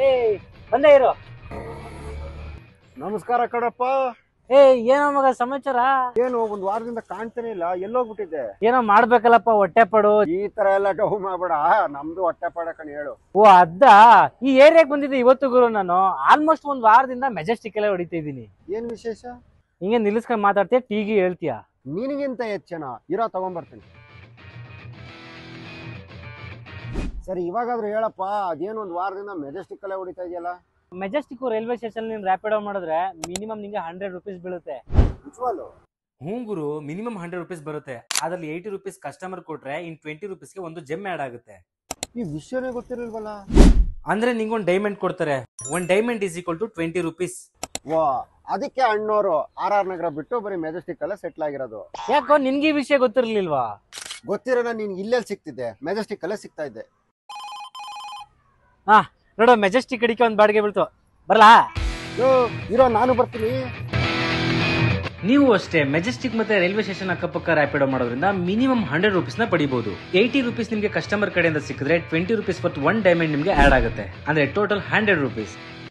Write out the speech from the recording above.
ಏ ಬಂದೇ ಇರು. ನಮಸ್ಕಾರ ಕಣಪ್ಪ. ಏ ಏನೋ ಮಗ ಸಮಾಚಾರ? ಏನು ಒಂದ್ ವಾರದಿಂದ ಕಾಣ್ತಾನೆ ಇಲ್ಲ, ಎಲ್ಲೋಗ್ಬಿಟ್ಟಿದ್ದೆ? ಏನೋ ಮಾಡ್ಬೇಕಲ್ಲಪ್ಪ, ಹೊಟ್ಟೆ ಪಡು. ಈ ತರ ಎಲ್ಲ ಡೌ ಮಾಡ್ಬೇಡ, ನಮ್ದು ಹೊಟ್ಟೆ ಪಡ ಕಣ್ ಹೇಳು. ಓ ಅದ್ದ, ಈ ಏರಿಯಾಕ್ ಬಂದಿದ್ದೆ ಇವತ್ತು ಗುರು. ನಾನು ಆಲ್ಮೋಸ್ಟ್ ಒಂದ್ ವಾರದಿಂದ ಮೆಜೆಸ್ಟಿಕ್ ಎಲ್ಲ ಹೊಡಿತಾ ಇದೀನಿ. ಏನ್ ವಿಶೇಷ? ಹಿಂಗೆ ನಿಲ್ಲಿಸ್ಕೊಂಡ್ ಮಾತಾಡ್ತೀಯ, ಟೀಗಿ ಹೇಳ್ತೀಯ? ನಿನಗಿಂತ ಹೆಚ್ಚನ ಇರೋ ತಗೊಂಡ್ಬರ್ತೀನಿ. ಸರಿ ಇವಾಗಾದ್ರೂ ಹೇಳಪ್ಪ, ಅದೇನು ಒಂದ್ ವಾರದಿಂದ ಮೆಜೆಸ್ಟಿಕ್ ಅಲ್ಲೇ ಹೊಡಿತಾ ಇದೆಯಲ್ಲ? ಮೆಜೆಸ್ಟಿಕ್ ರೈಲ್ವೆ ಸ್ಟೇಷನ್ ನೀನ್ ರ್ಯಾಪಿಡೋ ಮಾಡಿದ್ರೆ ಮಿನಿಮಮ್ ನಿಂಗೆ 100 ರೂಪೀಸ್ ಬೀಳುತ್ತೆ. ಹ್ಞೂ ಗುರು, ಮಿನಿಮಮ್ 100 ರೂಪೀಸ್ ಬರುತ್ತೆ. ಅದ್ರಲ್ಲಿ 80 ರೂಪೀಸ್ ಕಸ್ಟಮರ್ ಕೊಟ್ರೆ ಇನ್ 20 ರೂಪೀಸ್ಗೆ ಒಂದು ಜೆಮ್ ಆಡ್ ಆಗುತ್ತೆ. ಈ ವಿಷಯನೇ ಗೊತ್ತಿರಲ್ವಲ್ಲ. ಅಂದ್ರೆ ನಿಂಗೊಂದು ಡೈಮಂಡ್ ಕೊಡ್ತಾರೆ. One diamond is equal to 20 rupees. ವಾ, ಅದಕ್ಕೆ ಅಣ್ಣೋರು RR ನಗರ ಬಿಟ್ಟು ಬರೀ ಮೆಜೆಸ್ಟಿಕ್ ಅಲ್ಲೇ ಸೆಟ್ಲ್ ಆಗಿರೋದು. ಯಾಕೋ ನಿನ್ಗೆ ಈ ವಿಷಯ ಗೊತ್ತಿರ್ಲಿಲ್ವಾ? ಗೊತ್ತಿರೋಣ, ನೀನ್ ಇಲ್ಲೆಲ್ಲಿ ಸಿಕ್ತಿದ್ದೆ? ಮೆಜೆಸ್ಟಿಕ್ ಅಲ್ಲೇ ಸಿಗ್ತಾ ಇದ್ದೆ. ಹಾ ನೋಡು, ಮೆಜೆಸ್ಟಿಕ್ ಕಡಿಕೆ ಒಂದ್ ಬಾಡಿಗೆ ಬೀಳ್ತು. ಬರ್ಲಾ? ಇರೋ, ನಾನು ಬರ್ತೀನಿ. ನೀವು ಅಷ್ಟೇ ಮೆಜೆಸ್ಟಿಕ್ ಮತ್ತೆ ರೈಲ್ವೆ ಸ್ಟೇಷನ್ ಅಕ್ಕಪಕ್ಕ ರ್ಯಾಪಿಡೋ ಮಾಡೋದ್ರಿಂದ ಮಿನಿಮಮ್ 100 ರೂಪೀಸ್ ನ ಪಡಿಬಹುದು. 80 ರೂಪೀಸ್ ನಿಮಗೆ ಕಸ್ಟಮರ್ ಕಡೆಯಿಂದ ಸಿಕ್ಕಿದ್ರೆ 20 ರೂಪೀಸ್ ವರ್ತ್ ಒನ್ ಡೈಮಂಡ್ ನಿಮಗೆ ಆಡ್ ಆಗುತ್ತೆ. ಅಂದ್ರೆ ಟೋಟಲ್ 100 ರೂಪೀಸ್.